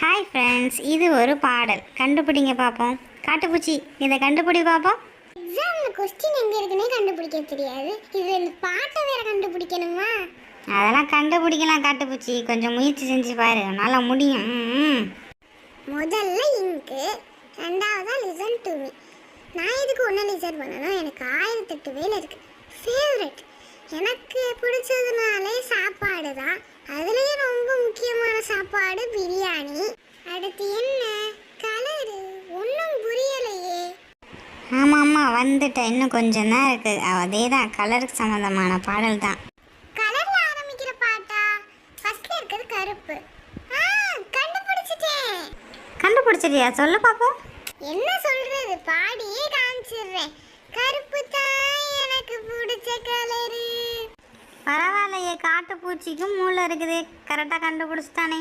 Hi friends, இது ஒரு பாடல். கண்டுபிடிங்க பார்ப்போம். காட்டுப்பூச்சி, இதை கண்டுபிடி பார்ப்போம். எக்ஸாமில் கொஸ்டின் எங்கே இருக்குன்னே கண்டுபிடிக்க தெரியாது, இதில் இந்த பாட்டை வேற கண்டுபிடிக்கணுமா? அதெல்லாம் கண்டுபிடிக்கலாம் காட்டுப்பூச்சி, கொஞ்சம் முயற்சி செஞ்சு பாரு, நல்லா முடியும். முதல்ல இங்கு, ரெண்டாவதா லிசன் டு மீ. நான் இதுக்கு ஒன்று லிசன் பண்ணணும், எனக்கு 1008 வேலை இருக்குது. ஃபேவரட் எனக்கு பிடிச்சதுனாலே சாப்பாடு தான், அதுலேயும் ரொம்ப முக்கியமான சாப்பாடு பிரியாணி. அடுத்து என்ன கலரு, ஒன்றும் புரியலையே. ஆமாம் வந்துட்டேன், இன்னும் கொஞ்சம் தான் இருக்குது. அதே தான், கலருக்கு சம்மந்தமான பாடல் தான். கலரில் ஆரம்பிக்கிற பாட்டா? ஃபர்ஸ்ட்ல இருக்கிறது கருப்பு. கண்டுபிடிச்சிட்டேன். கண்டுபிடிச்சிட்டியா? சொல்லு பார்ப்போம். என்ன சொல்றது, பாடியே காமிச்சிடுறேன். கருப்பு தான் எனக்கு பிடிச்ச கலரு. பரவாயில்லையே, காட்டுப்பூச்சிக்கும் மூளை இருக்குது, கரெக்டாக கண்டுபிடிச்சிட்டானே.